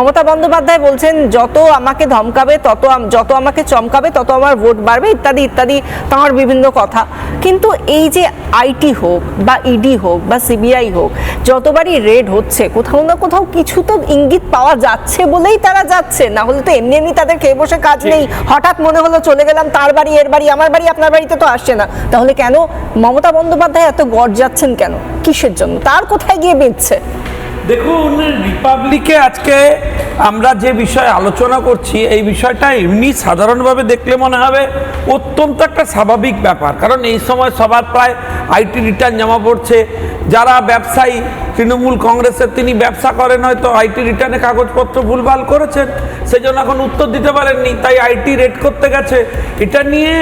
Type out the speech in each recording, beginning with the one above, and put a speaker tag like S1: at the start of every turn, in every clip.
S1: মমতা বন্দ্যোপাধ্যায় বলছেন যত আমাকে ধমকাবে যত আমাকে চমকাবে তত আমার ভোট বাড়বে ইত্যাদি ইত্যাদি তাঁর বিভিন্ন কথা। কিন্তু এই যে আইটি হোক বা ইডি হোক বা সিবিআই হোক, যতবারই রেড হচ্ছে কোথাও না কোথাও কিছু তো ইঙ্গিত পাওয়া যাচ্ছে বলেই তারা যাচ্ছে, না হলে তো এমনি এমনি তাদের খেয়ে বসে কাজ নেই। হঠাৎ মনে হলো চলে গেলাম তার বাড়ি এর বাড়ি, আমার বাড়ি আপনার বাড়িতে তো আসছে না। তাহলে কেন মমতা বন্দ্যোপাধ্যায় এত গড় যাচ্ছেন কেন, কিসের জন্য, তার কোথায় গিয়ে বেঁচছে?
S2: দেখুন, রিপাবলিকে আজকে আমরা যে বিষয়ে আলোচনা করছি এই বিষয়টা এমনি সাধারণভাবে দেখলে মনে হবে অত্যন্ত একটা স্বাভাবিক ব্যাপার, কারণ এই সময় সবার প্রায় আইটি রিটার্ন জমা পড়ছে। যারা ব্যবসায়ী তৃণমূল কংগ্রেসের, তিনি ব্যবসা করেন, হয়তো আইটি রিটার্নে কাগজপত্র ভুলভাল করেছেন, সেই জন্য এখন উত্তর দিতে পারেননি, তাই আইটি রেড করতে গেছে। এটা নিয়ে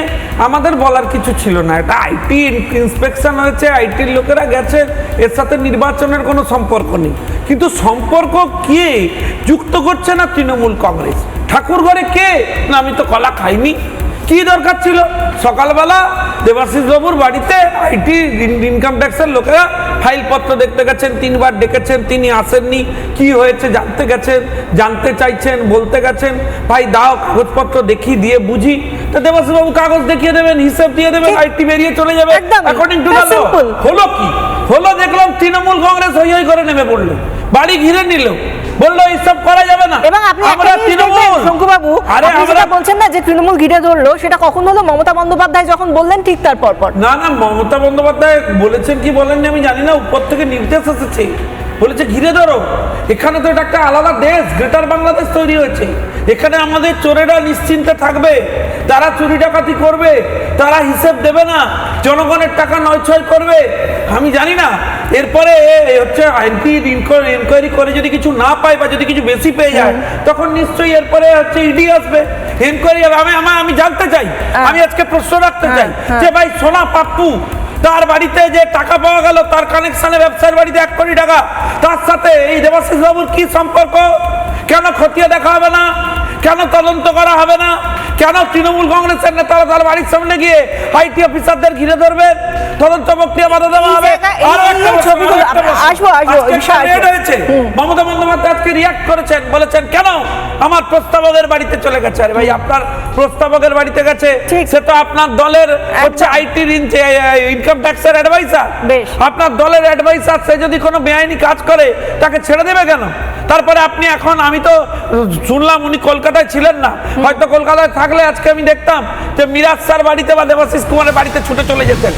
S2: আমাদের বলার কিছু ছিল না, এটা আইটি ইন্সপেকশন হয়েছে, আইটির লোকেরা গেছে, এর সাথে নির্বাচনের কোনো সম্পর্ক নেই। কিন্তু সম্পর্ক কে যুক্ত করছে না তৃণমূল কংগ্রেস। ঠাকুরঘরে কে না, আমি তো কলা খাইনি, কি দরকার ছিল? সকালবেলা দেবাশিস বাবুর বাড়িতে আইটি ইনকাম ট্যাক্সের লোকেরা ফাইলপত্র দেখতে গেছেন, 3 বার ডেকেছেন, তিনি আসেননি, কি হয়েছে জানতে গেছেন, জানতে চাইছেন, বলতে গেছেন, ভাই দাও কাগজপত্র দেখিয়ে দিয়ে বুঝি। তো দেবাশিস বাবু কাগজ দেখিয়ে দেবেন, হিসেব দিয়ে দেবেন, আইটি বেরিয়ে চলে যাবে অ্যাকর্ডিং টু দ্য ল। হলো কি হলো? দেখলাম তৃণমূল কংগ্রেস হই হই করে নেমে পড়লো, বাড়ি ঘিরে নিল, বললো এইসব করা যাবে না।
S1: এবং আপনি শঙ্কুবাবু বলছেন না যে তৃণমূল ঘিরে ধরলো, সেটা কখন হলো? মমতা বন্দ্যোপাধ্যায় যখন বললেন ঠিক তার পরপর।
S2: না, মমতা বন্দ্যোপাধ্যায় বলেছেন কি বলেননি আমি জানি না, উপর থেকে নির্দেশ এসেছে, বলেছে ঘিরে ধরো। এখানে তো এটা একটা আলাদা দেশ, গ্রেটার বাংলাদেশ তৈরি হয়েছে। এখানে আমাদের চোরেরা নিশ্চিন্তে থাকবে, তারা চুরি ডাকাতি করবে, তারা হিসেব দেবে না, জনগণের টাকা নয়ছয় করবে। আমি জানি না এরপরে হচ্ছে আইনটি ইনকোয়ারি করে যদি কিছু না পায় বা যদি কিছু বেশি পেয়ে যায়, তখন নিশ্চয়ই এরপরে হচ্ছে ইডি আসবে, এনকোয়ারি হবে। আমি জানতে চাই, আমি আজকে প্রশ্ন রাখতে চাই যে ভাই সোনা পাপ্পু তার বাড়িতে যে টাকা পাওয়া গেল, তার কানেকশনে ব্যবসার বাড়িতে 1 কোটি টাকা, তার সাথে এই দেবাশিস বাবুর কি সম্পর্ক? কেন খতিয়ে দেখা হবে না? কেন তদন্ত করা হবে না? কেন তৃণমূল কংগ্রেসের নেতারা তার বাড়ির সামনে গিয়ে আইটি অফিসারদের ঘিরে ধরবেন? তদন্ত প্রক্রিয়া বাধা দেওয়া হবে। মমতা বন্দ্যোপাধ্যায় আজকে রিয়াক্ট করেছেন, বলেছেন কেন আমার প্রস্তাবকের বাড়িতে চলে গেছে। আরে ভাই, আপনার প্রস্তাবকের বাড়িতে গেছে, সে তো আপনার দলের হচ্ছে আইটির ইনকাম ট্যাক্সের অ্যাডভাইসার, আপনার দলের অ্যাডভাইসার। সে যদি কোনো বেআইনি কাজ করে তাকে ছেড়ে দেবে কেন? তারপরে আপনি এখন, আমি তো শুনলাম উনি কলকাতায় ছিলেন না, হয়তো কলকাতায় থাকলে আজকে আমি দেখতাম যে মিরাজ স্যার বাড়িতে বা দেবাশিস কুমারের বাড়িতে ছুটে চলে যেতেন।